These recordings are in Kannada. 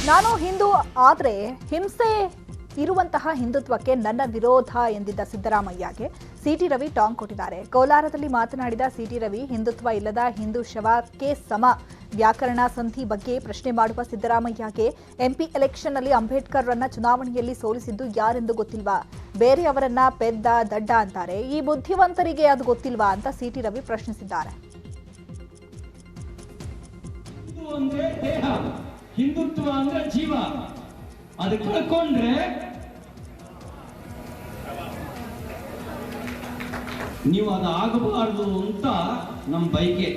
ನಾನು ಹಿಂದೂ ಆದರೆ ಹಿಂಸೆ ಇರುವಂತಹ ಹಿಂದುತ್ವಕ್ಕೆ ನನ್ನ ವಿರೋಧ ಎಂದಿದ್ದ ಸಿದ್ದರಾಮಯ್ಯಗೆ ಸಿಟಿ ರವಿ ಟಾಂಗ್ ಕೊಟ್ಟಿದ್ದಾರೆ. ಕೋಲಾರದಲ್ಲಿ ಮಾತನಾಡಿದ ಸಿಟಿ ರವಿ, ಹಿಂದುತ್ವ ಇಲ್ಲದ ಹಿಂದೂ ಶವಕ್ಕೆ ಸಮ ವ್ಯಾಕರಣ ಸಂಧಿ ಬಗ್ಗೆ ಪ್ರಶ್ನೆ ಮಾಡುವ ಸಿದ್ದರಾಮಯ್ಯಗೆ ಎಂಪಿ ಎಲೆಕ್ಷನ್ನಲ್ಲಿ ಅಂಬೇಡ್ಕರ್ರನ್ನ ಚುನಾವಣೆಯಲ್ಲಿ ಸೋಲಿಸಿದ್ದು ಯಾರೆಂದು ಗೊತ್ತಿಲ್ವಾ? ಬೇರೆಯವರನ್ನ ಪೆದ್ದ ದಡ್ಡ ಅಂತಾರೆ, ಈ ಬುದ್ಧಿವಂತರಿಗೆ ಅದು ಗೊತ್ತಿಲ್ವಾ ಅಂತ ಸಿಟಿ ರವಿ ಪ್ರಶ್ನಿಸಿದ್ದಾರೆ. ಹಿಂದುತ್ವ ಅಂದ್ರೆ ಜೀವ, ಅದು ಕಳ್ಕೊಂಡ್ರೆ ನೀವು ಅದು ಆಗಬಾರದು ಅಂತ ನಮ್ಮ ಬೈಕೆ.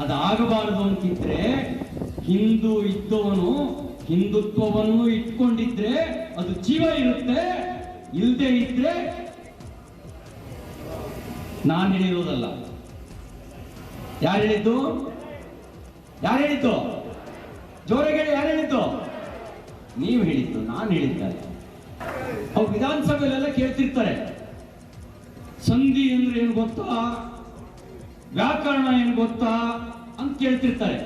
ಅದು ಆಗಬಾರದು ಅಂತಿದ್ರೆ ಹಿಂದೂ ಇದ್ದವನು ಹಿಂದುತ್ವವನ್ನು ಇಟ್ಕೊಂಡಿದ್ರೆ ಅದು ಜೀವ ಇರುತ್ತೆ, ಇಲ್ಲದೆ ಇದ್ರೆ ನಾನು ಹೇಳಿರೋದಲ್ಲ. ಯಾರು ಹೇಳಿದ್ದು? ಯಾರು ಹೇಳಿದ್ದು? ಜೋರಾಗಿ ಯಾರು ಹೇಳಿದ್ದು? ನೀವು ಹೇಳಿದ್ದು, ನಾನು ಹೇಳಿದ್ದಲ್ಲ. ಅವ್ರು ವಿಧಾನಸಭೆಯಲ್ಲೆಲ್ಲ ಕೇಳ್ತಿರ್ತಾರೆ, ಸಂಧಿ ಅಂದ್ರೆ ಏನು ಗೊತ್ತಾ, ವ್ಯಾಕರಣ ಏನು ಗೊತ್ತಾ ಅಂತ ಕೇಳ್ತಿರ್ತಾರೆ.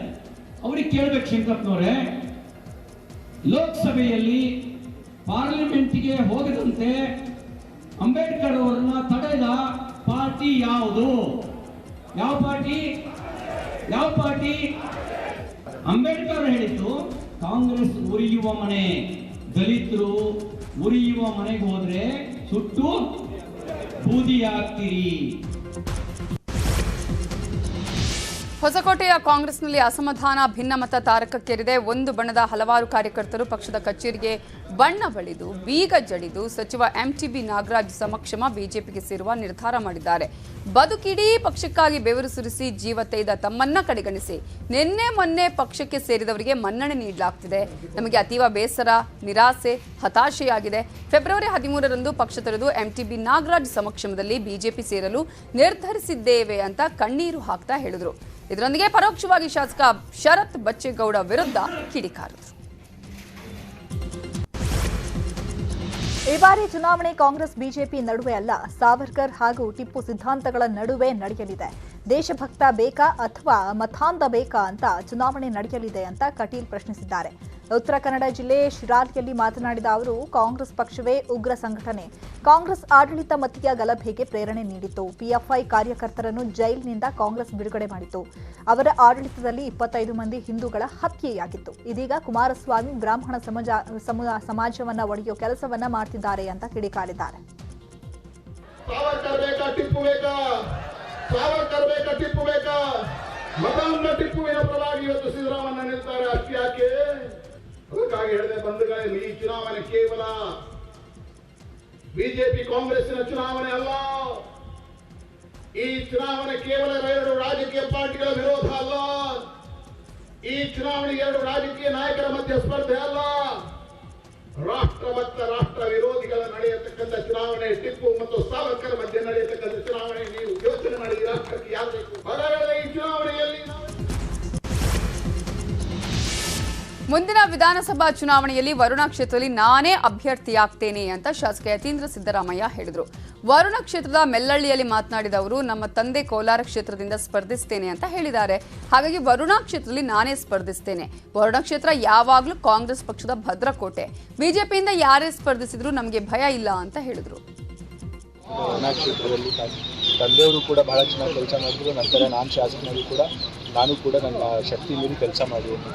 ಅವ್ರಿಗೆ ಕೇಳ್ಬೇಕು, ಶಂಕರಪ್ಪನವರೇ, ಲೋಕಸಭೆಯಲ್ಲಿ ಪಾರ್ಲಿಮೆಂಟ್ಗೆ ಹೋಗದಂತೆ ಅಂಬೇಡ್ಕರ್ ಅವರನ್ನ ತಡೆದ ಪಾರ್ಟಿ ಯಾವುದು? ಯಾವ ಪಾರ್ಟಿ? ಯಾವ ಪಾರ್ಟಿ? ಅಂಬೇಡ್ಕರ್ ಹೇಳಿದ್ದು ಕಾಂಗ್ರೆಸ್ ಉರಿಯುವ ಮನೆ, ದಲಿತರು ಉರಿಯುವ ಮನೆಗೆ ಹೋದ್ರೆ ಸುಟ್ಟು ಬೂದಿಯಾಗ್ತೀರಿ. ಹೊಸಕೋಟೆಯ ಕಾಂಗ್ರೆಸ್ನಲ್ಲಿ ಅಸಮಾಧಾನ, ಭಿನ್ನಮತ ತಾರಕಕ್ಕೇರಿದೆ. ಒಂದು ಬಣದ ಹಲವಾರು ಕಾರ್ಯಕರ್ತರು ಪಕ್ಷದ ಕಚೇರಿಗೆ ಬಣ್ಣ ಬಳಿದು ಬೀಗ ಜಡಿದು ಸಚಿವ ಎಂಟಿಬಿ ನಾಗರಾಜ್ ಸಮಕ್ಷಮ ಬಿಜೆಪಿಗೆ ಸೇರುವ ನಿರ್ಧಾರ ಮಾಡಿದ್ದಾರೆ. ಬದುಕಿಡೀ ಪಕ್ಷಕ್ಕಾಗಿ ಬೆವರು ಸುರಿಸಿ ಜೀವ ತೆಗೆದ ತಮ್ಮನ್ನ ಕಡೆಗಣಿಸಿ ನಿನ್ನೆ ಮೊನ್ನೆ ಪಕ್ಷಕ್ಕೆ ಸೇರಿದವರಿಗೆ ಮನ್ನಣೆ ನೀಡಲಾಗ್ತಿದೆ. ನಮಗೆ ಅತೀವ ಬೇಸರ, ನಿರಾಸೆ, ಹತಾಶೆಯಾಗಿದೆ. ಫೆಬ್ರವರಿ 13ರಂದು ಪಕ್ಷ ತೊರೆದು ಎಂಟಿಬಿ ನಾಗರಾಜ್ ಸಮಕ್ಷಮದಲ್ಲಿ ಬಿಜೆಪಿ ಸೇರಲು ನಿರ್ಧರಿಸಿದ್ದೇವೆ ಅಂತ ಕಣ್ಣೀರು ಹಾಕ್ತಾ ಹೇಳಿದರು. ಇದರೊಂದಿಗೆ ಪರೋಕ್ಷವಾಗಿ ಶಾಸಕ ಶರತ್ ಬಚ್ಚೇಗೌಡ ವಿರುದ್ಧ ಕಿಡಿಕಾರಿದರು. ಈ ಬಾರಿ ಚುನಾವಣೆ ಕಾಂಗ್ರೆಸ್ ಬಿಜೆಪಿ ನಡುವೆ ಅಲ್ಲ, ಸಾವರ್ಕರ್ ಹಾಗೂ ಟಿಪ್ಪು ಸಿದ್ಧಾಂತಗಳ ನಡುವೆ ನಡೆಯಲಿದೆ. ದೇಶಭಕ್ತ ಬೇಕಾ ಅಥವಾ ಮತಾಂಧ ಬೇಕಾ ಅಂತ ಚುನಾವಣೆ ನಡೆಯಲಿದೆ ಅಂತ ಕಟೀಲ್ ಪ್ರಶ್ನಿಸಿದ್ದಾರೆ. ಉತ್ತರ ಕನ್ನಡ ಜಿಲ್ಲೆ ಶಿರಾಲಿಯಲ್ಲಿ ಮಾತನಾಡಿದ ಅವರು, ಕಾಂಗ್ರೆಸ್ ಪಕ್ಷವೇ ಉಗ್ರ ಸಂಘಟನೆ. ಕಾಂಗ್ರೆಸ್ ಆಡಳಿತ ಮತೀಯ ಗಲಭೆಗೆ ಪ್ರೇರಣೆ ನೀಡಿತ್ತು. ಪಿಎಫ್ಐ ಕಾರ್ಯಕರ್ತರನ್ನು ಜೈಲಿನಿಂದ ಕಾಂಗ್ರೆಸ್ ಬಿಡುಗಡೆ ಮಾಡಿತ್ತು. ಅವರ ಆಡಳಿತದಲ್ಲಿ 25 ಮಂದಿ ಹಿಂದೂಗಳ ಹತ್ಯೆಯಾಗಿತ್ತು. ಇದೀಗ ಕುಮಾರಸ್ವಾಮಿ ಬ್ರಾಹ್ಮಣ ಸಮಾಜವನ್ನ ಒಡೆಯುವ ಕೆಲಸವನ್ನ ಮಾಡ್ತಿದ್ದಾರೆ ಅಂತ ಕಿಡಿಕಾರಿದ್ದಾರೆ. ಮತಾಂಧ ಟಿಪ್ಪುವಿನ ಪರವಾಗಿ ಇವತ್ತು ಸಿದ್ದರಾಮಯ್ಯ ನಿಲ್ತಾರೆ. ಅಷ್ಟೇ ಯಾಕೆ? ಅದಕ್ಕಾಗಿ ಹೇಳಿದೆ ಬಂಧುಗಳೇ, ಈ ಚುನಾವಣೆ ಕೇವಲ ಬಿಜೆಪಿ ಕಾಂಗ್ರೆಸ್ಸಿನ ಚುನಾವಣೆ ಅಲ್ಲ. ಈ ಚುನಾವಣೆ ಕೇವಲ 2 ರಾಜಕೀಯ ಪಾರ್ಟಿಗಳ ವಿರೋಧ ಅಲ್ಲ. ಈ ಚುನಾವಣೆ 2 ರಾಜಕೀಯ ನಾಯಕರ ಮಧ್ಯೆ ಸ್ಪರ್ಧೆ ಅಲ್ಲ. ರಾಷ್ಟ್ರ ಮತ್ತು ರಾಷ್ಟ್ರ ವಿರೋಧಿಗಳ ನಡೆಯತಕ್ಕಂಥ ಚುನಾವಣೆ, ಟಿಪ್ಪು ಮತ್ತು ಸಾವರ್ಕರ್ ಮಧ್ಯೆ ನಡೆಯತಕ್ಕಂಥ ಚುನಾವಣೆ. ನೀವು ಯೋಚನೆ ಮಾಡಿ, ರಾಷ್ಟ್ರಕ್ಕೆ ಯಾರು ಬೇಕು? ಈ ಚುನಾವಣೆಯಲ್ಲಿ ಮುಂದಿನ ವಿಧಾನಸಭಾ ಚುನಾವಣೆಯಲ್ಲಿ ವರುಣಾ ಕ್ಷೇತ್ರದಲ್ಲಿ ನಾನೇ ಅಭ್ಯರ್ಥಿಯಾಗ್ತೇನೆ ಅಂತ ಶಾಸಕ ಯತೀಂದ್ರ ಸಿದ್ದರಾಮಯ್ಯ ಹೇಳಿದರು. ವರುಣಾ ಕ್ಷೇತ್ರದ ಮೆಲ್ಲಳ್ಳಿಯಲ್ಲಿ ಮಾತನಾಡಿದ ಅವರು, ನಮ್ಮ ತಂದೆ ಕೋಲಾರ ಕ್ಷೇತ್ರದಿಂದ ಸ್ಪರ್ಧಿಸ್ತೇನೆ ಅಂತ ಹೇಳಿದ್ದಾರೆ. ಹಾಗಾಗಿ ವರುಣಾ ಕ್ಷೇತ್ರದಲ್ಲಿ ನಾನೇ ಸ್ಪರ್ಧಿಸ್ತೇನೆ. ವರುಣಾ ಕ್ಷೇತ್ರ ಯಾವಾಗಲೂ ಕಾಂಗ್ರೆಸ್ ಪಕ್ಷದ ಭದ್ರಕೋಟೆ. ಬಿಜೆಪಿಯಿಂದ ಯಾರೇ ಸ್ಪರ್ಧಿಸಿದ್ರು ನಮಗೆ ಭಯ ಇಲ್ಲ ಅಂತ ಹೇಳಿದರು. ವರುಣಾ ಕ್ಷೇತ್ರದಲ್ಲಿ ತಂದೆಯವರು ಕೂಡ ಬಹಳ ಚೆನ್ನಾಗಿ ಕೆಲಸ ಮಾಡಿದ್ರು. ನಂತರ ನಾನು ಶಾಸಕನಾಗಿ ಕೂಡ ನಾನು ಕೂಡ ನನ್ನ ಶಕ್ತಿ ಮೀರಿ ಕೆಲಸ ಮಾಡಿದ್ದೀನಿ.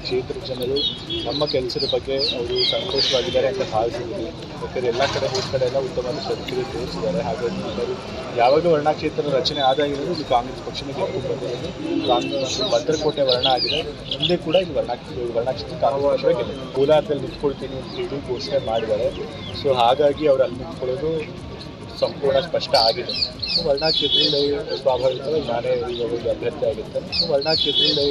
ಕ್ಷೇತ್ರದ ಜನರು ನಮ್ಮ ಕೆಲಸದ ಬಗ್ಗೆ ಅವರು ಸಂತೋಷವಾಗಿದ್ದಾರೆ ಅಂತ ಭಾವಿಸಿದ್ದೀನಿ. ಯಾಕಂದರೆ ಎಲ್ಲ ಕಡೆ ಹೋದ ಕಡೆ ಎಲ್ಲ ಉತ್ತಮವಾದ ಪ್ರತಿಕ್ರಿಯೆ ತೋರಿಸಿದ್ದಾರೆ. ಹಾಗಾಗಿ ಎಲ್ಲರೂ ಯಾವಾಗಲೂ ವರ್ಣ ಕ್ಷೇತ್ರ ರಚನೆ ಆದಾಗಿರೋದು ಇದು ಕಾಂಗ್ರೆಸ್ ಪಕ್ಷನೇ ಗೆದ್ದು ಬಂದಿರೋದು. ಕಾಂಗ್ರೆಸ್ ಭದ್ರಕೋಟೆ ವರ್ಣ ಆಗಿದೆ. ಮುಂದೆ ಕೂಡ ಇದು ವರ್ಣ ಕ್ಷೇತ್ರ ಕಾಂಗ್ರೆಸ್ ಪಕ್ಷವೇ ಗೆದ್ದು ಕೋಲಾರದಲ್ಲಿ ನಿಂತ್ಕೊಳ್ತೀನಿ ಅಂತ ಹೇಳಿ ಘೋಷಣೆ ಮಾಡಿದ್ದಾರೆ. ಸೊ ಹಾಗಾಗಿ ಅವರು ಅಲ್ಲಿ ನಿಂತ್ಕೊಳ್ಳೋದು ಸಂಪೂರ್ಣ ಸ್ಪಷ್ಟ ಆಗಿದೆ. ವರ್ಣಾ ಕ್ಷೇತ್ರದಲ್ಲಿ ಸ್ವಾಭಾವಿಕವಾಗಿ ನಾನೇ ಈಗ ಅಭ್ಯರ್ಥಿ ಆಗಿರ್ತೇನೆ. ವರ್ಣಾ ಕ್ಷೇತ್ರದಲ್ಲಿ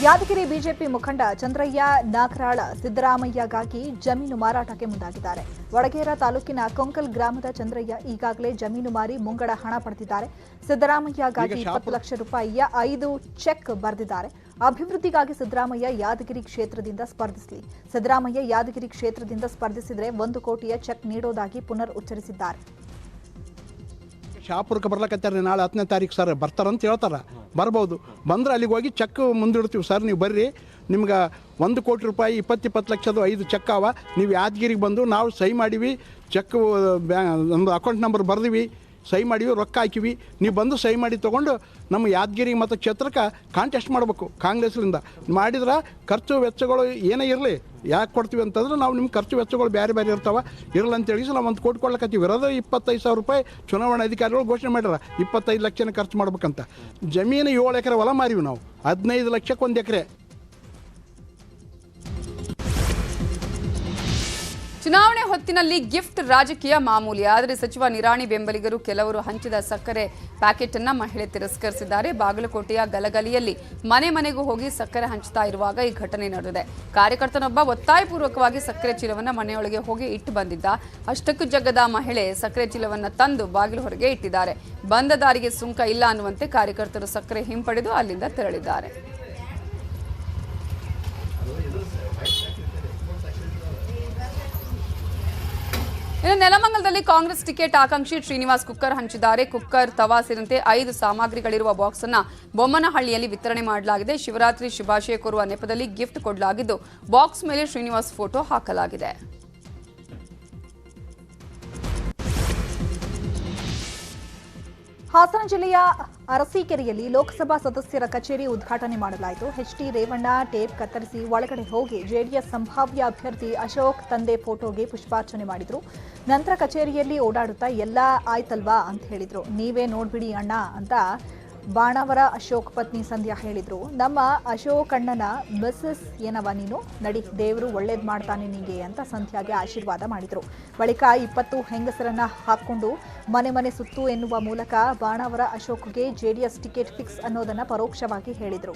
ಯಾದಗಿರಿ ಬಿಜೆಪಿ ಮುಖಂಡ ಚಂದ್ರಯ್ಯ ನಾಗರಾಳ ಸಿದ್ದರಾಮಯ್ಯಗಾಗಿ ಜಮೀನು ಮಾರಾಟಕ್ಕೆ ಮುಂದಾಗಿದ್ದಾರೆ. ವಡಗೇರ ತಾಲೂಕಿನ ಕೊಂಕಲ್ ಗ್ರಾಮದ ಚಂದ್ರಯ್ಯ ಈಗಾಗಲೇ ಜಮೀನು ಮಾರಿ ಮುಂಗಡ ಹಣ ಪಡೆದಿದ್ದಾರೆ. ಸಿದ್ದರಾಮಯ್ಯಗಾಗಿ 20 ಲಕ್ಷ ರೂಪಾಯಿಯ 5 ಚೆಕ್ ಬರೆದಿದ್ದಾರೆ. ಅಭಿವೃದ್ಧಿಗಾಗಿ ಸಿದ್ದರಾಮಯ್ಯ ಯಾದಗಿರಿ ಕ್ಷೇತ್ರದಿಂದ ಸ್ಪರ್ಧಿಸಲಿ. ಸಿದ್ದರಾಮಯ್ಯ ಯಾದಗಿರಿ ಕ್ಷೇತ್ರದಿಂದ ಸ್ಪರ್ಧಿಸಿದರೆ 1 ಕೋಟಿಯ ಚೆಕ್ ನೀಡೋದಾಗಿ ಪುನರ್ ಉಚ್ಚರಿಸಿದ್ದಾರೆ. ಶಾಪುರಕ್ಕೆ ಬರ್ಲಕತ್ತಾರೆ ನಾಳೆ 10ನೇ ತಾರೀಕು ಸರ್ ಬರ್ತಾರಂತ ಹೇಳ್ತಾರೆ. ಬರ್ಬೋದು, ಬಂದ್ರೆ ಅಲ್ಲಿಗೆ ಹೋಗಿ ಚೆಕ್ ಮುಂದಿಡ್ತೀವಿ ಸರ್, ನೀವು ಬರ್ರಿ, ನಿಮ್ಗೆ 1 ಕೋಟಿ ರೂಪಾಯಿ 20 ಲಕ್ಷದ 5 ಚೆಕ್ ಅವ, ನೀವು ಯಾದಗಿರಿಗೆ ಬಂದು ನಾವು ಸಹಿ ಮಾಡೀವಿ, ಚೆಕ್ ನಮ್ಮದು ಅಕೌಂಟ್ ನಂಬರ್ ಬರ್ದೀವಿ, ಸಹಿ ಮಾಡೀವಿ, ರೊಕ್ಕ ಹಾಕಿವಿ, ನೀವು ಬಂದು ಸಹಿ ಮಾಡಿ ತೊಗೊಂಡು ನಮ್ಮ ಯಾದಗಿರಿ ಮತ್ತು ಕ್ಷೇತ್ರಕ್ಕೆ ಕಾಂಟೆಸ್ಟ್ ಮಾಡಬೇಕು ಕಾಂಗ್ರೆಸ್ಲಿಂದ. ಮಾಡಿದ್ರೆ ಖರ್ಚು ವೆಚ್ಚಗಳು ಏನೇ ಇರಲಿ, ಯಾಕೆ ಕೊಡ್ತೀವಿ ಅಂತಂದ್ರೆ ನಾವು ನಿಮ್ಮ ಖರ್ಚು ವೆಚ್ಚಗಳು ಬೇರೆ ಬೇರೆ ಇರ್ತಾವೆ, ಇರಲ್ಲ ಅಂತೇಳಿ ನಾವು 1 ಕೋಟಿ ಕೊಡ್ಲಕತ್ತೀವಿ. ಇರೋದು 25,000 ರೂಪಾಯಿ ಚುನಾವಣಾ ಅಧಿಕಾರಿಗಳು ಘೋಷಣೆ ಮಾಡ್ಯಾರ 25 ಲಕ್ಷನ ಖರ್ಚು ಮಾಡ್ಬೇಕಂತ. ಜಮೀನು 7 ಎಕರೆ ಹೊಲ ಮಾರಿವಿ ನಾವು, 15 ಲಕ್ಷಕ್ಕೆ 1 ಎಕರೆ. ಚುನಾವಣೆ ಹೊತ್ತಿನಲ್ಲಿ ಗಿಫ್ಟ್ ರಾಜಕೀಯ ಮಾಮೂಲಿ. ಆದರೆ ಸಚಿವ ನಿರಾಣಿ ಬೆಂಬಲಿಗರು ಕೆಲವರು ಹಂಚಿದ ಸಕ್ಕರೆ ಪ್ಯಾಕೆಟ್ ಅನ್ನ ಮಹಿಳೆ ತಿರಸ್ಕರಿಸಿದ್ದಾರೆ. ಬಾಗಲಕೋಟೆಯ ಗಲಗಲಿಯಲ್ಲಿ ಮನೆ ಮನೆಗೂ ಹೋಗಿ ಸಕ್ಕರೆ ಹಂಚುತ್ತಾ ಇರುವಾಗ ಈ ಘಟನೆ ನಡೆದಿದೆ. ಕಾರ್ಯಕರ್ತನೊಬ್ಬ ಒತ್ತಾಯಪೂರ್ವಕವಾಗಿ ಸಕ್ಕರೆ ಚೀಲವನ್ನ ಮನೆಯೊಳಗೆ ಹೋಗಿ ಇಟ್ಟು ಬಂದಿದ್ದ. ಅಷ್ಟಕ್ಕೂ ಜಗ್ಗದ ಮಹಿಳೆ ಸಕ್ಕರೆ ಚೀಲವನ್ನ ತಂದು ಬಾಗಿಲು ಹೊರಗೆ ಇಟ್ಟಿದ್ದಾರೆ. ಬಂದ ದಾರಿಗೆ ಸುಂಕ ಇಲ್ಲ ಅನ್ನುವಂತೆ ಕಾರ್ಯಕರ್ತರು ಸಕ್ಕರೆ ಹಿಂಪಡೆದು ಅಲ್ಲಿಂದ ತೆರಳಿದ್ದಾರೆ. ಇನ್ನು ನೆಲಮಂಗಲದಲ್ಲಿ ಕಾಂಗ್ರೆಸ್ ಟಿಕೆಟ್ ಆಕಾಂಕ್ಷಿ ಶ್ರೀನಿವಾಸ್ ಕುಕ್ಕರ್ ಹಂಚಿದ್ದಾರೆ. ಕುಕ್ಕರ್, ತವಾ ಸೇರಿದಂತೆ 5 ಸಾಮಗ್ರಿಗಳಿರುವ ಬಾಕ್ಸ್ ಅನ್ನು ಬೊಮ್ಮನಹಳ್ಳಿಯಲ್ಲಿ ವಿತರಣೆ ಮಾಡಲಾಗಿದೆ. ಶಿವರಾತ್ರಿ ಶುಭಾಶಯ ಕೋರುವ ನೆಪದಲ್ಲಿ ಗಿಫ್ಟ್ ಕೊಡಲಾಗಿದ್ದು ಬಾಕ್ಸ್ ಮೇಲೆ ಶ್ರೀನಿವಾಸ್ ಫೋಟೋ ಹಾಕಲಾಗಿದೆ. ಹಾಸನ ಜಿಲ್ಲೆಯ ಅರಸೀಕೆರೆಯಲ್ಲಿ ಲೋಕಸಭಾ ಸದಸ್ಯರ ಕಚೇರಿ ಉದ್ಘಾಟನೆ ಮಾಡಲಾಯಿತು. ಎಚ್.ಡಿ. ರೇವಣ್ಣ ಟೇಪ್ ಕತ್ತರಿಸಿ ಒಳಗಡೆ ಹೋಗಿ ಜೆಡಿಎಸ್ ಸಂಭಾವ್ಯ ಅಭ್ಯರ್ಥಿ ಅಶೋಕ್ ತಂದೆ ಫೋಟೋಗೆ ಪುಷ್ಪಾರ್ಚನೆ ಮಾಡಿದ್ರು. ನಂತರ ಕಚೇರಿಯಲ್ಲಿ ಓಡಾಡುತ್ತಾ ಎಲ್ಲ ಆಯ್ತಲ್ವಾ ಅಂತ ಹೇಳಿದ್ರು. ನೀವೇ ನೋಡ್ಬಿಡಿ ಅಣ್ಣ ಅಂತ ಬಾಣಾವರ ಅಶೋಕ್ ಪತ್ನಿ ಸಂಧ್ಯಾ ಹೇಳಿದ್ರು. ನಮ್ಮ ಅಶೋಕ್ ಅಣ್ಣನ ಮಿಸ್ಸಸ್ ಏನವ ನೀನು, ನಡಿ ದೇವರು ಒಳ್ಳೇದು ಮಾಡ್ತಾನೆ ನಿಂಗೆ ಅಂತ ಸಂಧ್ಯಾಗೆ ಆಶೀರ್ವಾದ ಮಾಡಿದ್ರು. ಬಳಿಕ 20 ಹೆಂಗಸರನ್ನ ಹಾಕೊಂಡು ಮನೆ ಮನೆ ಸುತ್ತು ಎನ್ನುವ ಮೂಲಕ ಬಾಣಾವರ ಅಶೋಕ್ಗೆ ಜೆಡಿಎಸ್ ಟಿಕೆಟ್ ಫಿಕ್ಸ್ ಅನ್ನೋದನ್ನ ಪರೋಕ್ಷವಾಗಿ ಹೇಳಿದ್ರು.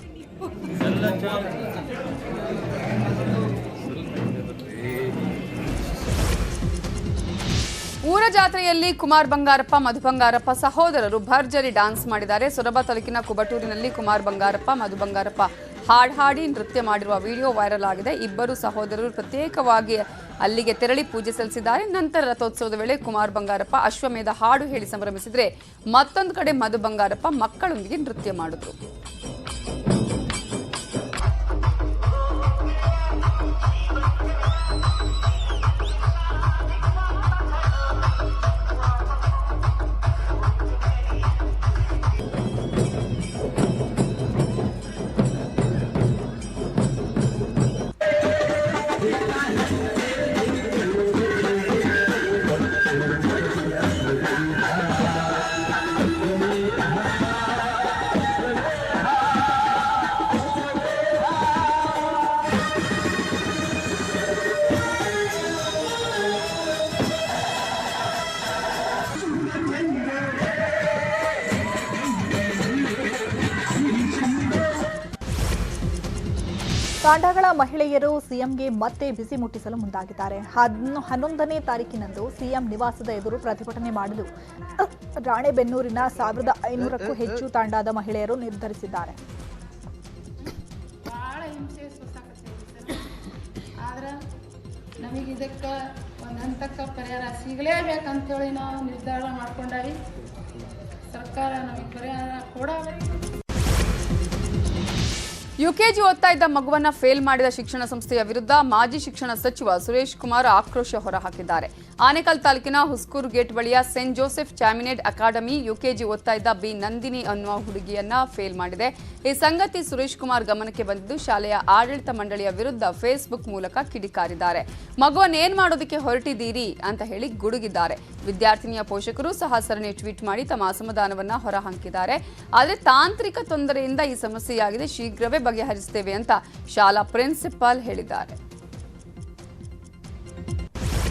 ಊರ ಜಾತ್ರೆಯಲ್ಲಿ ಕುಮಾರ್ ಬಂಗಾರಪ್ಪ, ಮಧು ಬಂಗಾರಪ್ಪ ಸಹೋದರರು ಭರ್ಜರಿ ಡ್ಯಾನ್ಸ್ ಮಾಡಿದ್ದಾರೆ. ಸೊರಬ ತಾಲೂಕಿನ ಕುಬಟೂರಿನಲ್ಲಿ ಕುಮಾರ್ ಬಂಗಾರಪ್ಪ, ಮಧು ಬಂಗಾರಪ್ಪ ಹಾಡಿ ನೃತ್ಯ ಮಾಡಿರುವ ವಿಡಿಯೋ ವೈರಲ್ ಆಗಿದೆ. ಇಬ್ಬರು ಸಹೋದರರು ಪ್ರತ್ಯೇಕವಾಗಿ ಅಲ್ಲಿಗೆ ತೆರಳಿ ಪೂಜೆ ಸಲ್ಲಿಸಿದ್ದಾರೆ. ನಂತರ ರಥೋತ್ಸವದ ವೇಳೆ ಕುಮಾರ್ ಬಂಗಾರಪ್ಪ ಅಶ್ವಮೇಧ ಹಾಡು ಹೇಳಿ ಸಂಭ್ರಮಿಸಿದರೆ, ಮತ್ತೊಂದು ಕಡೆ ಮಧು ಬಂಗಾರಪ್ಪ ಮಕ್ಕಳೊಂದಿಗೆ ನೃತ್ಯ ಮಾಡಿದ್ರು. ತಾಂಡಾಗಳ ಮಹಿಳೆಯರು ಸಿಎಂಗೆ ಮತ್ತೆ ಬಿಸಿ ಮುಟ್ಟಿಸಲು ಮುಂದಾಗಿದ್ದಾರೆ. 11ನೇ ತಾರೀಕಿನಂದು ಸಿಎಂ ನಿವಾಸದ ಎದುರು ಪ್ರತಿಭಟನೆ ಮಾಡಲು ರಾಣೆಬೆನ್ನೂರಿನ 1500ಕ್ಕೂ ಹೆಚ್ಚು ತಾಂಡಾದ ಮಹಿಳೆಯರು ನಿರ್ಧರಿಸಿದ್ದಾರೆ. ನಮಗೆ ಇದಕ್ಕೆ ಒಂದು ಹಂತಕ್ಕೆ ಪರಿಹಾರ ಸಿಗಲೇಬೇಕಂತೇಳಿ ನಾವು ನಿರ್ಧಾರ ಮಾಡ್ಕೊಂಡಾವಿ. ಸರ್ಕಾರ ನಮಗೆ ಪರಿಹಾರ ಕೊಡಬೇಕು. ಯುಕೆಜಿ ಓದ್ತಾ ಇದ್ದ ಮಗುವನ್ನ ಫೇಲ್ ಮಾಡಿದ ಶಿಕ್ಷಣ ಸಂಸ್ಥೆಯ ವಿರುದ್ಧ ಮಾಜಿ ಶಿಕ್ಷಣ ಸಚಿವ ಸುರೇಶ್ ಕುಮಾರ್ ಆಕ್ರೋಶ ಹೊರಹಾಕಿದ್ದಾರೆ. ಆನೇಕಲ್ ತಾಲೂಕಿನ ಹುಸ್ಕೂರು ಗೇಟ್ ಬಳಿಯ ಸೆಂಟ್ ಜೋಸೆಫ್ ಚಾಮಿನೇಟ್ ಅಕಾಡೆಮಿ ಯುಕೆಜಿ ಓದ್ತಾ ಇದ್ದ ಬಿ ನಂದಿನಿ ಅನ್ನುವ ಹುಡುಗಿಯನ್ನ ಫೇಲ್ ಮಾಡಿದೆ. ಈ ಸಂಗತಿ ಸುರೇಶ್ ಕುಮಾರ್ ಗಮನಕ್ಕೆ ಬಂದಿದ್ದು ಶಾಲೆಯ ಆಡಳಿತ ಮಂಡಳಿಯ ವಿರುದ್ಧ ಫೇಸ್ಬುಕ್ ಮೂಲಕ ಕಿಡಿಕಾರಿದ್ದಾರೆ. ಮಗುವನ್ನು ಏನ್ ಮಾಡೋದಕ್ಕೆ ಹೊರಟಿದ್ದೀರಿ ಅಂತ ಹೇಳಿ ಗುಡುಗಿದ್ದಾರೆ. ವಿದ್ಯಾರ್ಥಿನಿಯ ಪೋಷಕರು ಸಹ ಸರಣಿ ಟ್ವೀಟ್ ಮಾಡಿ ತಮ್ಮ ಅಸಮಾಧಾನವನ್ನ ಹೊರಹಾಕಿದ್ದಾರೆ. ಆದರೆ ತಾಂತ್ರಿಕ ತೊಂದರೆಯಿಂದ ಈ ಸಮಸ್ಯೆಯಾಗಿದೆ, ಶೀಘ್ರವೇ ಬಗೆಹರಿಸುತ್ತೇವೆ ಅಂತ ಶಾಲಾ ಪ್ರಿನ್ಸಿಪಾಲ್ ಹೇಳಿದ್ದಾರೆ.